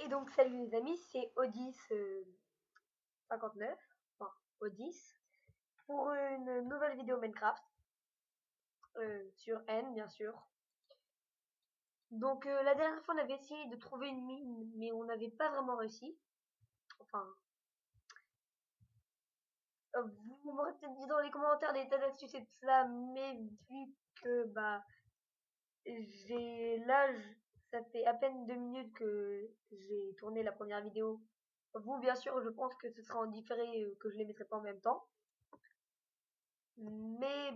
Oui, donc salut les amis, c'est Odys 59, enfin Odys, pour une nouvelle vidéo Minecraft, sur N bien sûr. Donc la dernière fois on avait essayé de trouver une mine, mais on n'avait pas vraiment réussi. Enfin, vous m'aurez peut-être dit dans les commentaires des tas d'astuces et de cela, mais vu que ça fait à peine 2 minutes que j'ai tourné la première vidéo. Vous, bien sûr, je pense que ce sera en différé, que je les mettrai pas en même temps. Mais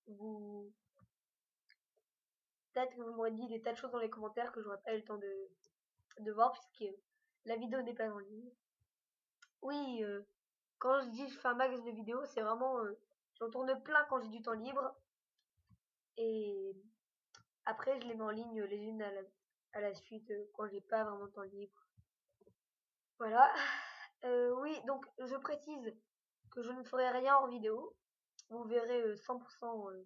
vous peut-être que vous m'aurez dit des tas de choses dans les commentaires que j'aurais pas eu le temps de voir puisque la vidéo n'est pas en ligne. Oui, quand je dis je fais un max de vidéos, c'est vraiment j'en tourne plein quand j'ai du temps libre et après je les mets en ligne les unes à la suite quand j'ai pas vraiment de temps libre. Voilà. Oui, donc je précise que je ne ferai rien en vidéo. Vous verrez 100%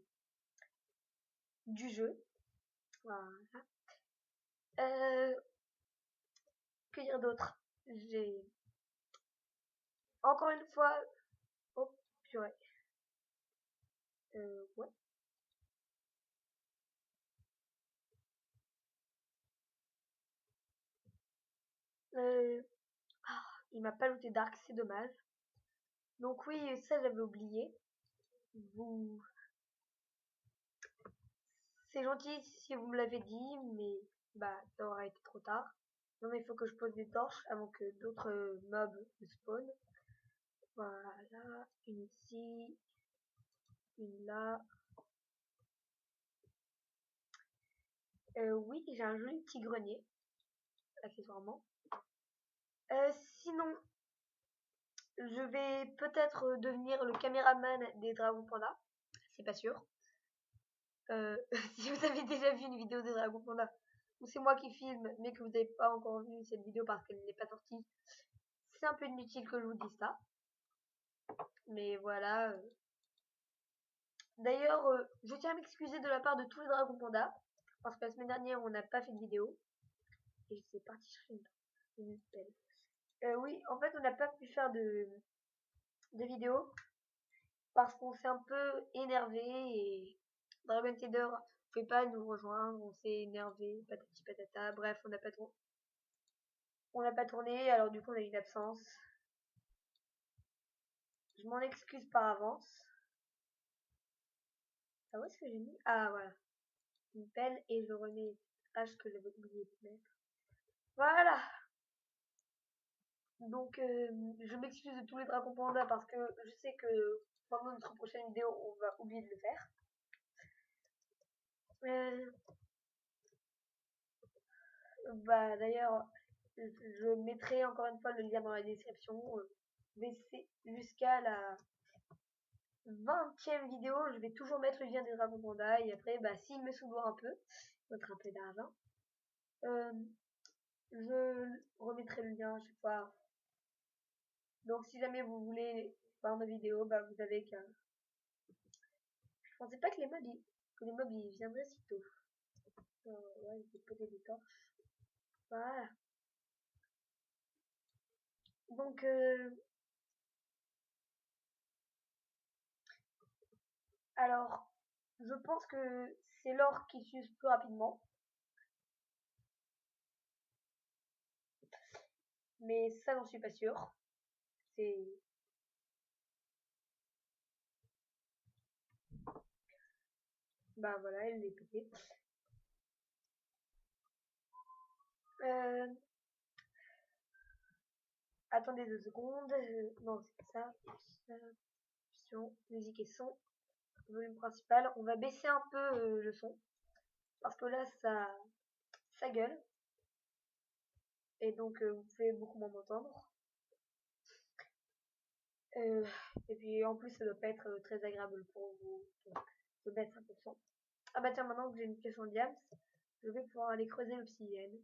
du jeu. Voilà. Que dire d'autre? J'ai encore une fois. Oh, purée. Ouais. Euh, il m'a pas looté Dark, c'est dommage. Donc oui, ça j'avais oublié. Vous, c'est gentil si vous me l'avez dit, mais ça aura été trop tard. Non mais il faut que je pose des torches avant que d'autres mobs ne spawnent. Voilà, une ici, une là. Oui, j'ai un joli petit grenier, accessoirement. Sinon, je vais peut-être devenir le caméraman des Dragons Panda. C'est pas sûr. Si vous avez déjà vu une vidéo des Dragons Panda, ou c'est moi qui filme, mais que vous n'avez pas encore vu cette vidéo parce qu'elle n'est pas sortie, c'est un peu inutile que je vous dise ça. Mais voilà. D'ailleurs, je tiens à m'excuser de la part de tous les Dragons Panda, parce que la semaine dernière, on n'a pas fait de vidéo. Et c'est parti chercher une pelle. Oui, en fait, on n'a pas pu faire de vidéo parce qu'on s'est un peu énervé et Dragon Tader ne fait pas nous rejoindre, on s'est énervé, patati patata, bref, on n'a pas tourné, alors du coup on a eu une absence. Je m'en excuse par avance. Ah, où est-ce que j'ai mis? Ah, voilà. Une pelle et je remets H que j'avais oublié de mettre. Voilà. Donc, je m'excuse de tous les dragons panda parce que je sais que pendant notre prochaine vidéo, on va oublier de le faire. Euh, D'ailleurs, je mettrai encore une fois le lien dans la description. Jusqu'à la 20e vidéo, je vais toujours mettre le lien des dragons panda. Et après, s'il me soudoie un peu, mettre un peu d'argent, je remettrai le lien à chaque fois. Donc, si jamais vous voulez voir nos vidéos, vous avez qu'à. Je pensais pas que les mobs ils viendraient si tôt. Ouais, je vais poser des torches. Voilà. Donc, alors, je pense que c'est l'or qui s'use plus rapidement. Mais ça, j'en suis pas sûre. C'est. Voilà, elle est pétée. Euh, Attendez 2 secondes. Non, c'est pas ça. Musique et son. Volume principal. On va baisser un peu le son. Parce que là, ça gueule. Et donc, vous pouvez beaucoup moins m'entendre. Et puis, en plus, ça doit pas être très agréable pour vous. Donc, je vais mettre un peu de son. Ah bah tiens, maintenant que j'ai une pièce en diams, je vais pouvoir aller creuser l'obsidienne.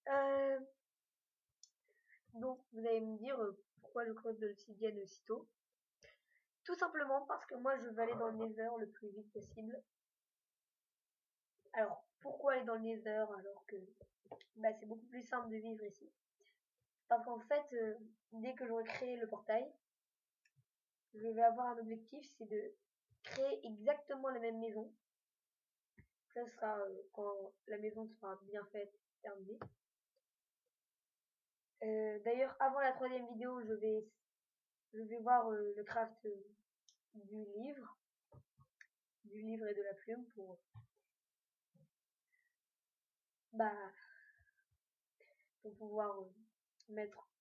Euh, donc, vous allez me dire pourquoi je creuse de l'obsidienne aussitôt. Tout simplement parce que moi, je veux aller dans le nether le plus vite possible. Alors, pourquoi aller dans le Nether alors que bah, c'est beaucoup plus simple de vivre ici. Parce qu'en fait, dès que j'aurai créé le portail, je vais avoir un objectif, c'est de créer exactement la même maison. Ça sera quand la maison sera bien faite, terminée. D'ailleurs, avant la 3e vidéo, je vais voir le craft du livre et de la plume pour bah pour pouvoir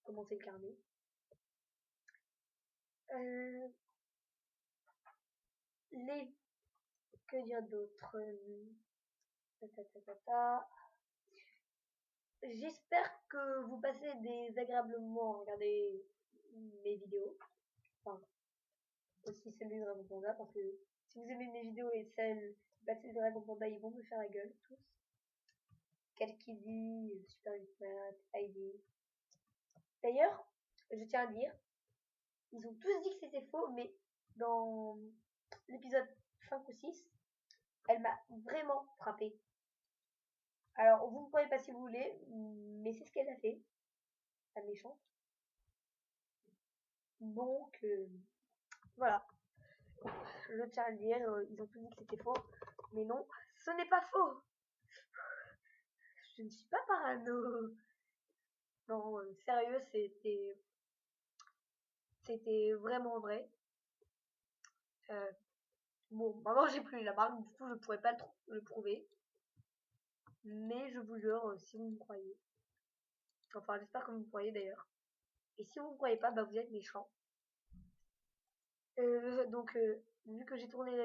commencer le carnet. Que dire d'autre? J'espère que vous passez des agréables moments à regarder mes vidéos. Enfin, aussi celles du Dragon Panda, parce que si vous aimez mes vidéos et celles du Dragon Panda, ils vont me faire la gueule, tous. Kalkidi, Super Ultimate, Heidi. D'ailleurs, je tiens à dire, ils ont tous dit que c'était faux, mais dans l'épisode 5 ou 6, elle m'a vraiment frappé. Alors, vous ne croyez pas si vous voulez, mais c'est ce qu'elle a fait, la méchante. Donc, voilà. Je tiens à le dire, ils ont tous dit que c'était faux, mais non, ce n'est pas faux. Je ne suis pas parano. Non, sérieux, c'était vraiment vrai. Bon, maintenant j'ai plus la marque, du coup je pourrais pas le prouver. Mais je vous jure, si vous me croyez. Enfin, j'espère que vous me croyez d'ailleurs. Et si vous me croyez pas, bah vous êtes méchants. Donc, vu que j'ai tourné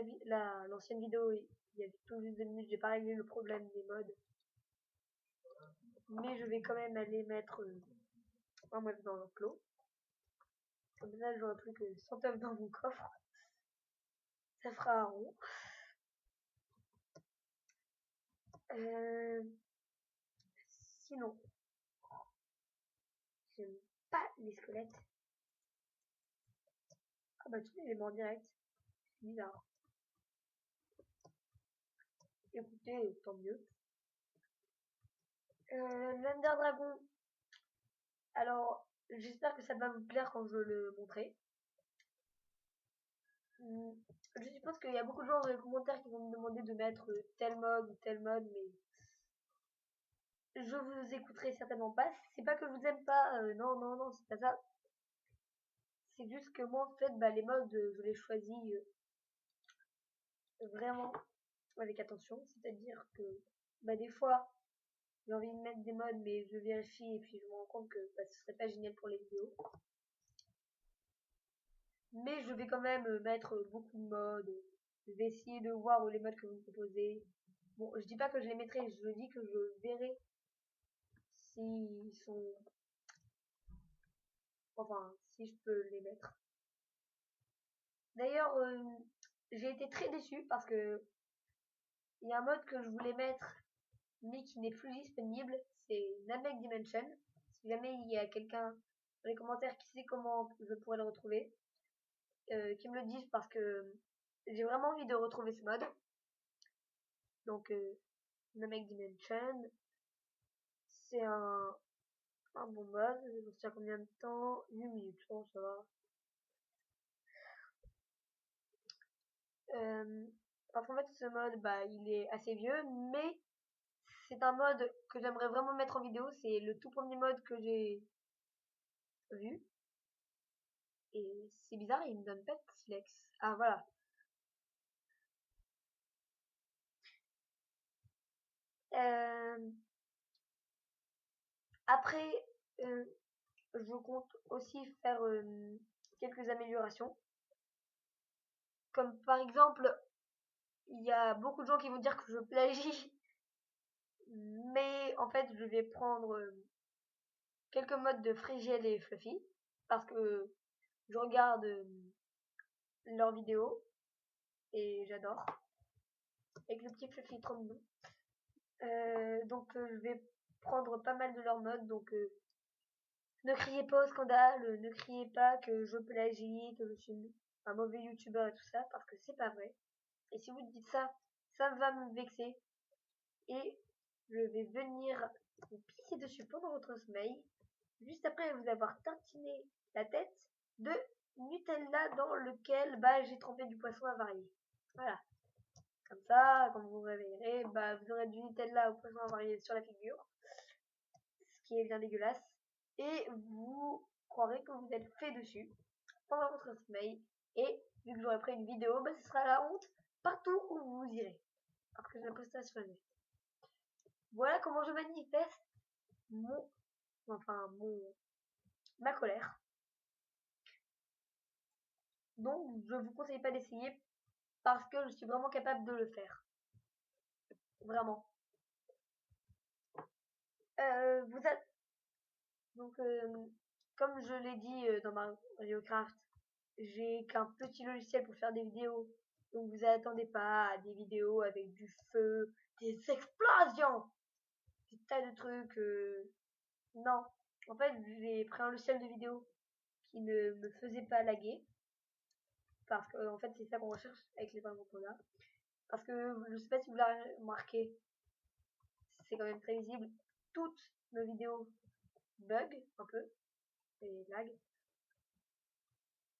l'ancienne vidéo, il y a tout juste 2 minutes, j'ai pas réglé le problème des mods. Mais je vais quand même aller mettre un meuf dans l'enclos. Comme ça, j'aurai plus que 100 œufs dans mon coffre. Ça fera un rond. Sinon, j'aime pas les squelettes. Ah bah tu sais, il est mort direct. C'est bizarre. Écoutez, tant mieux. L'Ender Dragon. Alors, j'espère que ça va vous plaire quand je le montrerai. Je suppose qu'il y a beaucoup de gens dans les commentaires qui vont me demander de mettre tel mode ou tel mode, mais je vous écouterai certainement pas. C'est pas que je vous aime pas, non, non, non, c'est pas ça. C'est juste que moi, en fait, bah, les modes, je les choisis vraiment avec attention. C'est-à-dire que bah, des fois, j'ai envie de mettre des modes, mais je vérifie et puis je me rends compte que bah, ce serait pas génial pour les vidéos. Mais je vais quand même mettre beaucoup de modes. Je vais essayer de voir les modes que vous me proposez. Bon, je dis pas que je les mettrai, je dis que je verrai s'ils sont... Enfin, si je peux les mettre. D'ailleurs, j'ai été très déçue parce que il y a un mode que je voulais mettre mais qui n'est plus disponible, c'est Namek Dimension. Si jamais il y a quelqu'un dans les commentaires qui sait comment je pourrais le retrouver, qui me le dise parce que j'ai vraiment envie de retrouver ce mode. Donc Namek Dimension, c'est un bon mode. Ça tient combien de temps? 8 minutes, oh, ça va. Parce qu'en fait ce mode bah il est assez vieux, mais c'est un mode que j'aimerais vraiment mettre en vidéo. C'est le tout premier mode que j'ai vu. Et c'est bizarre, il me donne pas de silex. Ah voilà. Après, je compte aussi faire quelques améliorations. Comme par exemple, il y a beaucoup de gens qui vont dire que je plagie. Mais en fait, je vais prendre quelques modes de Frigiel et Fluffy. Parce que je regarde leurs vidéos. Et j'adore. Avec le petit Fluffy trop mignon. Donc je vais prendre pas mal de leurs modes. Donc ne criez pas au scandale, ne criez pas que je plagie, que je suis un mauvais youtubeur et tout ça, parce que c'est pas vrai. Et si vous dites ça, ça va me vexer. Et je vais venir vous pisser dessus pendant votre sommeil, juste après vous avoir tartiné la tête de Nutella dans lequel j'ai trempé du poisson avarié. Voilà. Comme ça, quand vous vous réveillerez, vous aurez du Nutella au poisson avarié sur la figure, ce qui est bien dégueulasse, et vous croirez que vous êtes fait dessus pendant votre sommeil, et vu que j'aurai pris une vidéo, ce sera la honte partout où vous irez, parce que je la posterai sur le net. Voilà comment je manifeste ma colère. Donc, je vous conseille pas d'essayer parce que je suis vraiment capable de le faire. Vraiment. Vous êtes donc, comme je l'ai dit dans ma Radiocraft, j'ai qu'un petit logiciel pour faire des vidéos. Donc, vous attendez pas à des vidéos avec du feu, des explosions, des tas de trucs. Non. En fait, j'ai pris un logiciel de vidéo qui ne me faisait pas laguer. Parce que, en fait, c'est ça qu'on recherche avec les inventeurs là. Parce que, je sais pas si vous l'avez remarqué, c'est quand même très visible. Toutes nos vidéos bug un peu et lag,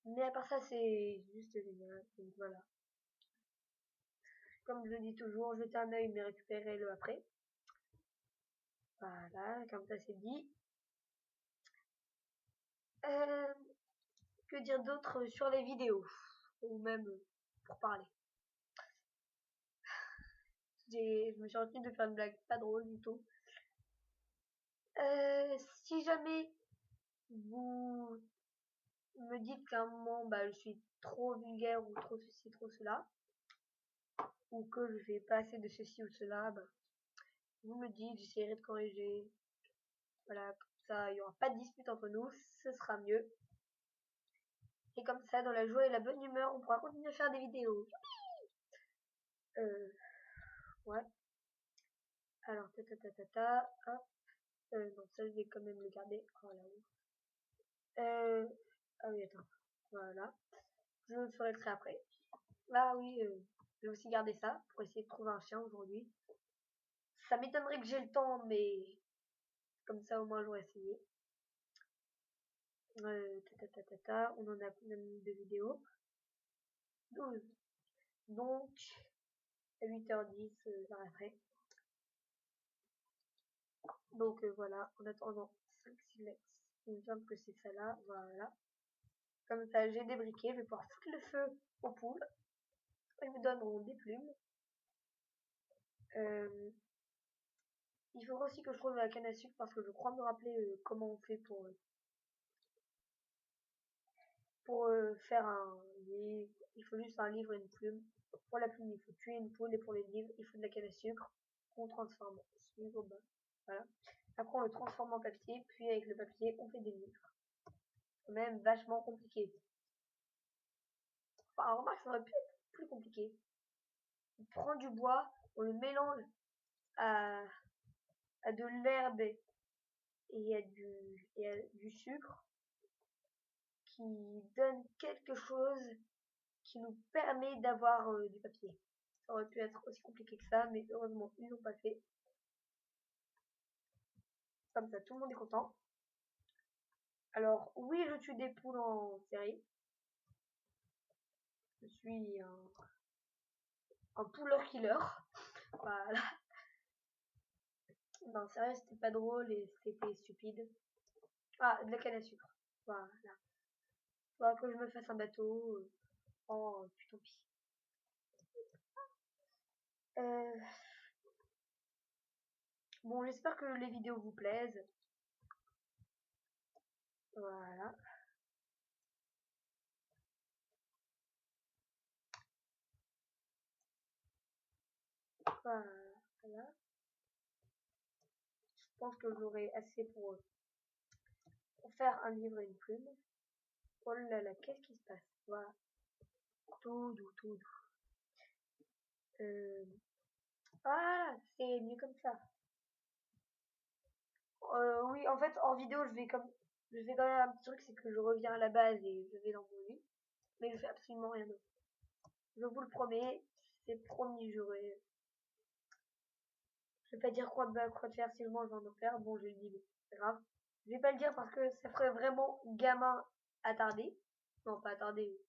mais à part ça c'est juste génial. Donc voilà, comme je dis toujours, jetez un œil mais récupérez-le après. Voilà, comme ça c'est dit. Que dire d'autre sur les vidéos, ou même pour parler. Je me suis retenu de faire une blague pas drôle du tout. Si jamais vous me dites qu'à un moment je suis trop vulgaire ou trop ceci, trop cela, ou que je fais pas assez de ceci ou cela, vous me dites, j'essaierai de corriger. Voilà, comme ça il n'y aura pas de dispute entre nous, ce sera mieux. Et comme ça, dans la joie et la bonne humeur, on pourra continuer à faire des vidéos. Ouais. Alors, hop. Non, ça je vais quand même le garder. Oh là. Ah oui, attends. Voilà. Je le ferai le trait après. Ah oui, je vais aussi garder ça pour essayer de trouver un chien aujourd'hui. Ça m'étonnerait que j'ai le temps, mais comme ça au moins j'aurais essayé. On en a combien de vidéos? 12. Donc, à 8h10, j'arrêterai. Donc voilà, en attendant 5 silex, il me semble que c'est ça là, voilà. Comme ça, j'ai des briquets, je vais pouvoir foutre le feu aux poules. Ils me donneront des plumes. Il faudra aussi que je trouve la canne à sucre parce que je crois me rappeler comment on fait pour faire un livre. Il faut juste un livre et une plume. Pour la plume, il faut tuer une poule et pour les livres, il faut de la canne à sucre qu'on transforme en sucre. Voilà. Après, on le transforme en papier, puis avec le papier, on fait des livres. C'est même vachement compliqué. Enfin, remarque, ça aurait pu être plus compliqué. On prend du bois, on le mélange à de l'herbe et à du sucre qui donne quelque chose qui nous permet d'avoir du papier. Ça aurait pu être aussi compliqué que ça, mais heureusement, ils n'ont pas fait. Comme ça, tout le monde est content. Alors, oui, je tue des poules en série. Je suis un pouleur killer. Voilà. Non, sérieux, c'était pas drôle et c'était stupide. Ah, de la canne à sucre. Voilà. Faudra que je me fasse un bateau. Oh, putain, pis. Bon, j'espère que les vidéos vous plaisent. Voilà. Voilà. Je pense que j'aurai assez pour faire un livre et une plume. Oh là là, qu'est-ce qui se passe? Voilà. Tout doux, tout doux. Ah, c'est mieux comme ça. Oui, en fait, en vidéo, je vais quand même un petit truc, c'est que je reviens à la base et je vais dans mon lit. Mais je fais absolument rien d'autre. Je vous le promets, c'est promis, vais pas dire quoi de faire si je mange en enfer. Bon, je le dis, mais c'est grave. Je vais pas le dire parce que ça ferait vraiment gamin attardé. Non, pas attardé.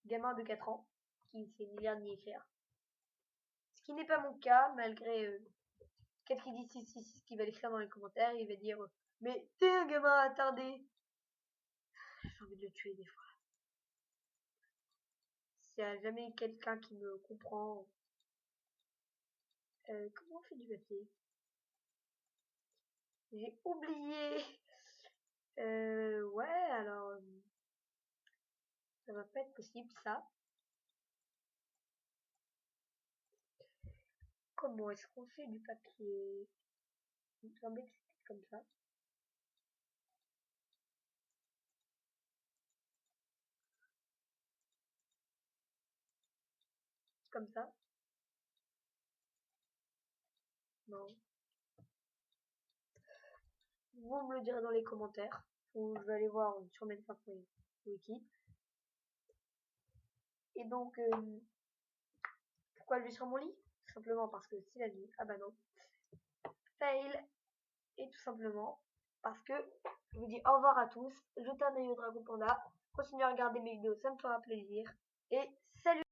Gamin de 4 ans qui sait ni lire ni écrire. Ce qui n'est pas mon cas, malgré quelqu'un qui dit 666 qui va l'écrire dans les commentaires. Il va dire mais t'es un gamin attardé. J'ai envie de le tuer des fois. S'il n'y a jamais quelqu'un qui me comprend. Comment on fait du papier? J'ai oublié. Ouais, alors ça va pas être possible ça. Comment est-ce qu'on fait du papier? Il me semblait que c'était comme ça. Comme ça. Non. Vous me le direz dans les commentaires. Ou je vais aller voir sur Wiki. Et donc, pourquoi je vais sur mon lit? Tout simplement parce que c'est la nuit. Ah bah non. Fail. Et tout simplement parce que je vous dis au revoir à tous. Jetez un œil au Dragon Panda. Continuez à regarder mes vidéos, ça me fera plaisir. Et salut!